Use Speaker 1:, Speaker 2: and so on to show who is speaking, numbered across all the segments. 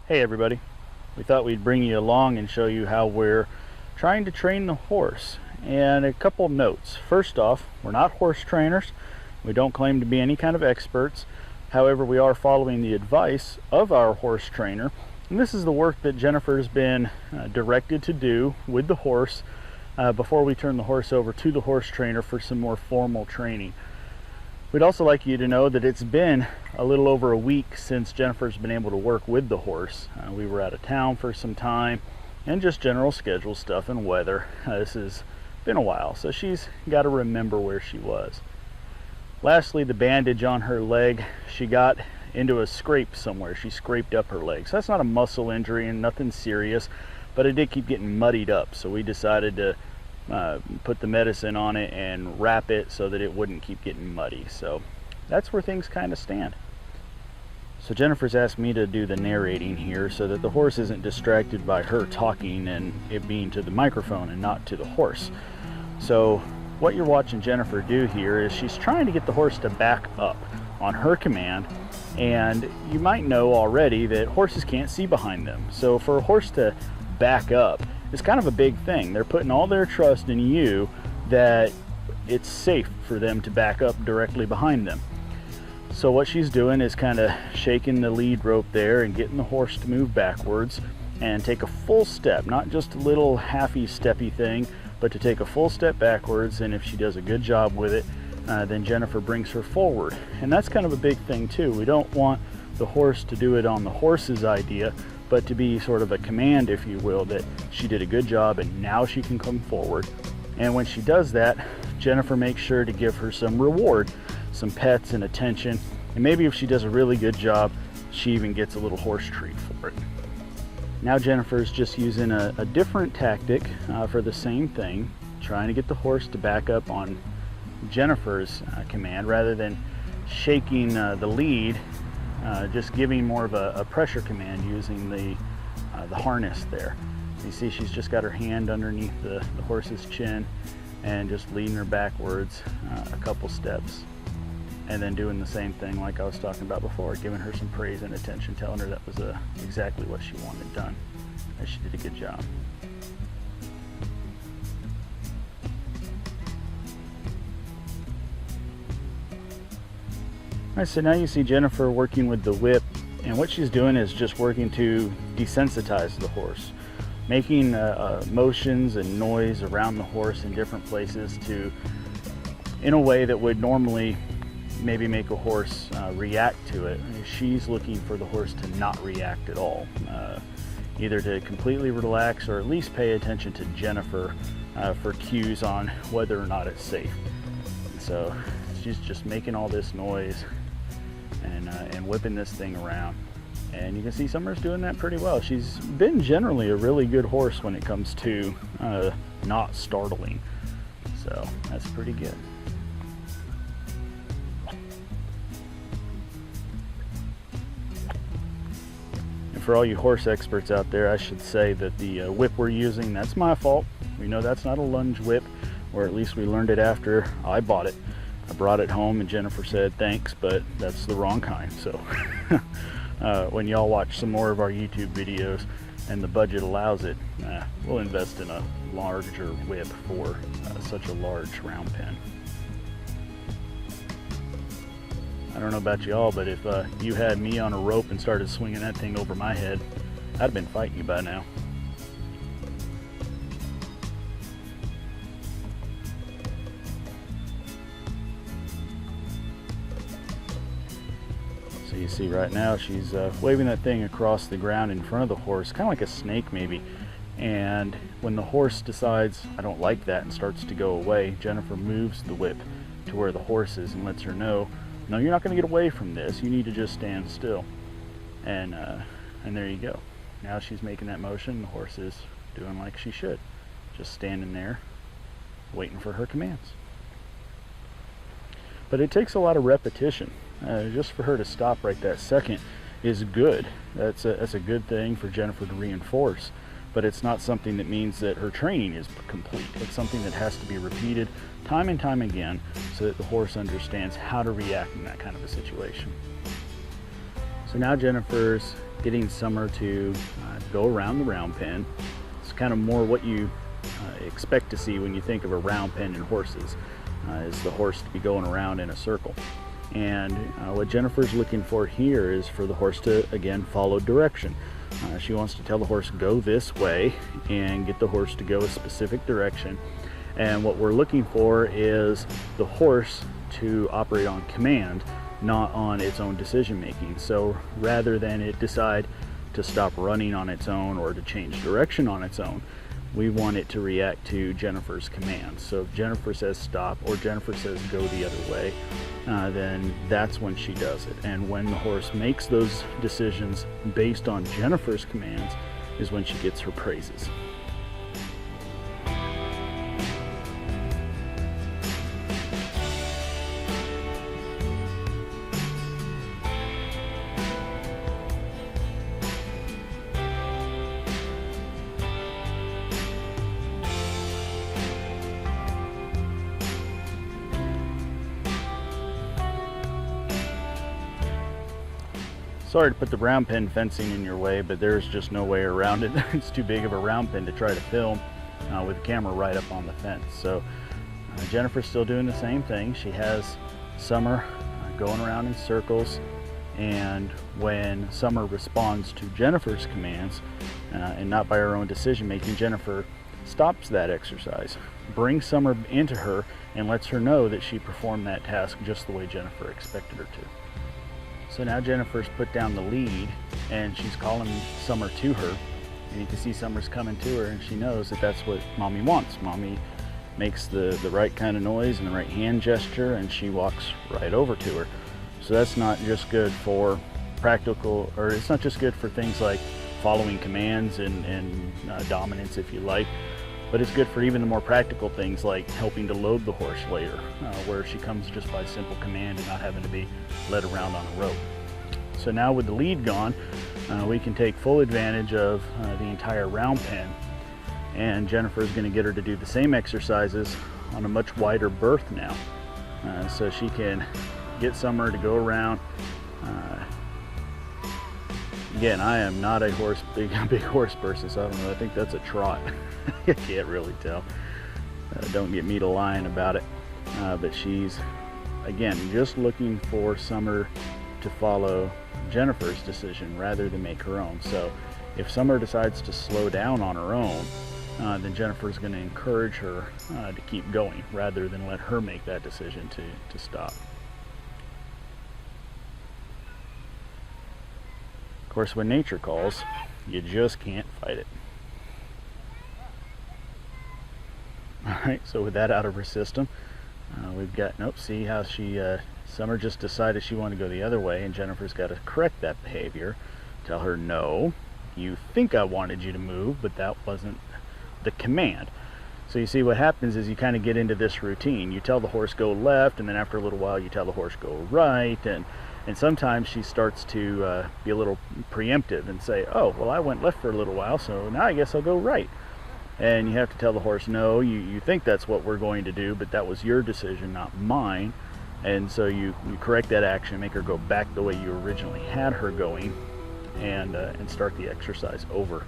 Speaker 1: Hey everybody, we thought we'd bring you along and show you how we're trying to train the horse. And a couple notes. First off, we're not horse trainers. We don't claim to be any kind of experts. However, we are following the advice of our horse trainer. And this is the work that Jennifer's been directed to do with the horse before we turn the horse over to the horse trainer for some more formal training. We'd also like you to know that it's been a little over a week since Jennifer's been able to work with the horse. We were out of town for some time and just general schedule stuff and weather. This has been a while, so she's got to remember where she was. Lastly, the bandage on her leg, she got into a scrape somewhere. She scraped up her leg. So that's not a muscle injury and nothing serious, but it did keep getting muddied up, so we decided to put the medicine on it and wrap it so that it wouldn't keep getting muddy. So that's where things kind of stand. So Jennifer's asked me to do the narrating here so that the horse isn't distracted by her talking and it being to the microphone and not to the horse. So what you're watching Jennifer do here is she's trying to get the horse to back up on her command, and you might know already that horses can't see behind them. So for a horse to back up, it's kind of a big thing. They're putting all their trust in you that it's safe for them to back up directly behind them. So what she's doing is kind of shaking the lead rope there and getting the horse to move backwards and take a full step, not just a little halfy steppy thing, but to take a full step backwards. And if she does a good job with it, then Jennifer brings her forward. And that's kind of a big thing too. We don't want the horse to do it on the horse's idea, but to be sort of a command, if you will, that she did a good job and now she can come forward. And when she does that, Jennifer makes sure to give her some reward, some pets and attention. And maybe if she does a really good job, she even gets a little horse treat for it. Now Jennifer's just using a different tactic for the same thing, trying to get the horse to back up on Jennifer's command rather than shaking the lead. Just giving more of a pressure command using the harness there. You see she's just got her hand underneath the horse's chin and just leading her backwards a couple steps, and then doing the same thing like I was talking about before, giving her some praise and attention, telling her that was exactly what she wanted done, that she did a good job. Alright, so now you see Jennifer working with the whip, and what she's doing is just working to desensitize the horse, making motions and noise around the horse in different places in a way that would normally maybe make a horse react to it. She's looking for the horse to not react at all, either to completely relax or at least pay attention to Jennifer for cues on whether or not it's safe. So she's just making all this noise and whipping this thing around, and you can see Summer's doing that pretty well. She's been generally a really good horse when it comes to not startling, so that's pretty good. And for all you horse experts out there, I should say that the whip we're using, that's my fault. We know that's not a lunge whip, or at least we learned it after I bought it. I brought it home and Jennifer said thanks, but that's the wrong kind. So when y'all watch some more of our YouTube videos and the budget allows it, we'll invest in a larger whip for such a large round pen. I don't know about y'all, but if you had me on a rope and started swinging that thing over my head, I'd have been fighting you by now. So you see right now she's waving that thing across the ground in front of the horse, kind of like a snake maybe. And when the horse decides, I don't like that, and starts to go away, Jennifer moves the whip to where the horse is and lets her know, no, you're not going to get away from this. You need to just stand still. And there you go. Now she's making that motion. The horse is doing like she should, just standing there waiting for her commands. But it takes a lot of repetition. Just for her to stop right that second is good. That's a good thing for Jennifer to reinforce, but it's not something that means that her training is complete. It's something that has to be repeated time and time again so that the horse understands how to react in that kind of a situation. So now Jennifer's getting Summer to go around the round pen. It's kind of more what you expect to see when you think of a round pen in horses, is the horse to be going around in a circle. And what Jennifer's looking for here is for the horse to, again, follow direction. She wants to tell the horse, go this way, and get the horse to go a specific direction. And what we're looking for is the horse to operate on command, not on its own decision making. So rather than it decide to stop running on its own or to change direction on its own, we want it to react to Jennifer's commands. So if Jennifer says stop or Jennifer says go the other way, then that's when she does it. And when the horse makes those decisions based on Jennifer's commands is when she gets her praises. Sorry to put the round pen fencing in your way, but there's just no way around it. It's too big of a round pen to try to film with the camera right up on the fence. So Jennifer's still doing the same thing. She has Summer going around in circles, and when Summer responds to Jennifer's commands and not by her own decision making, Jennifer stops that exercise, brings Summer into her, and lets her know that she performed that task just the way Jennifer expected her to. So now Jennifer's put down the lead and she's calling Summer to her, and you can see Summer's coming to her, and she knows that that's what Mommy wants. Mommy makes the right kind of noise and the right hand gesture, and she walks right over to her. So that's not just good for practical, or it's not just good for things like following commands and dominance, if you like, but it's good for even the more practical things like helping to load the horse later, where she comes just by simple command and not having to be led around on a rope. So now with the lead gone, we can take full advantage of the entire round pen, and Jennifer is going to get her to do the same exercises on a much wider berth now, so she can get Summer to go around. Again, I am not a big horse person, so I don't know. I think that's a trot. I can't really tell. Don't get me to lying about it. But she's, again, just looking for Summer to follow Jennifer's decision rather than make her own. So if Summer decides to slow down on her own, then Jennifer's going to encourage her to keep going rather than let her make that decision to stop. Of course, when nature calls, you just can't fight it. Alright, so with that out of her system, we've got, nope, see how Summer just decided she wanted to go the other way, and Jennifer's got to correct that behavior. Tell her, no, you think I wanted you to move, but that wasn't the command. So you see what happens is you kind of get into this routine. You tell the horse go left, and then after a little while you tell the horse go right, and sometimes she starts to be a little preemptive and say, oh, well, I went left for a little while, so now I guess I'll go right. And you have to tell the horse, no, you think that's what we're going to do, but that was your decision, not mine. And so you correct that action, make her go back the way you originally had her going, and start the exercise over.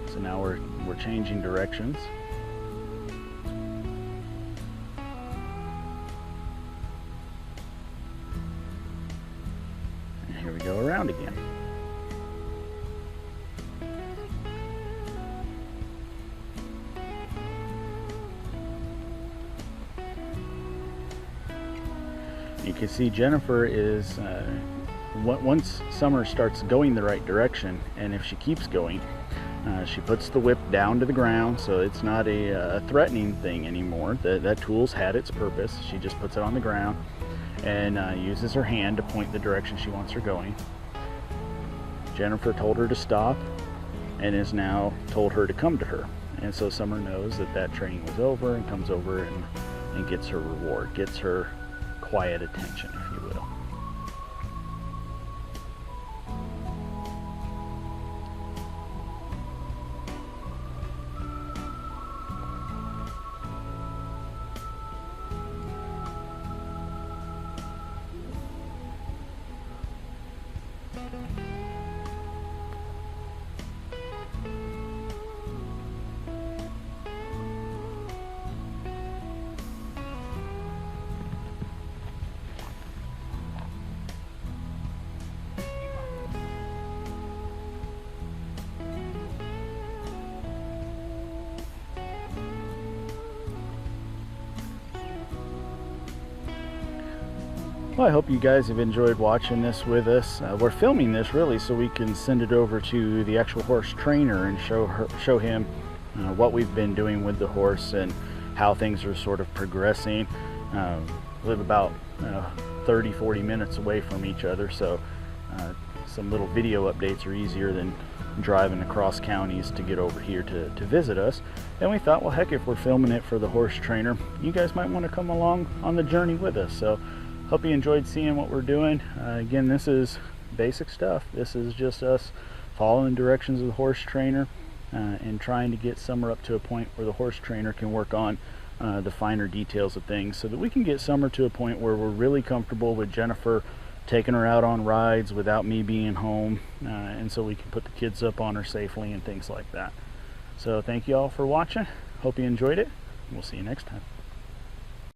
Speaker 1: So now we're changing directions. And here we go around again. You can see Jennifer is, once Summer starts going the right direction, and if she keeps going, she puts the whip down to the ground, so it's not a threatening thing anymore. That tool's had its purpose. She just puts it on the ground and uses her hand to point the direction she wants her going. Jennifer told her to stop and has now told her to come to her. And so Summer knows that training was over and comes over and gets her reward, gets her quiet attention, if you will. Well, I hope you guys have enjoyed watching this with us. We're filming this really so we can send it over to the actual horse trainer and show him what we've been doing with the horse and how things are sort of progressing. Live about 30-40 minutes away from each other, so some little video updates are easier than driving across counties to get over here to visit us. And we thought, well, heck, if we're filming it for the horse trainer, you guys might want to come along on the journey with us. So hope you enjoyed seeing what we're doing. Again, this is basic stuff. This is just us following the directions of the horse trainer and trying to get Summer up to a point where the horse trainer can work on the finer details of things, so that we can get Summer to a point where we're really comfortable with Jennifer taking her out on rides without me being home, and so we can put the kids up on her safely and things like that. So thank you all for watching. Hope you enjoyed it. We'll see you next time.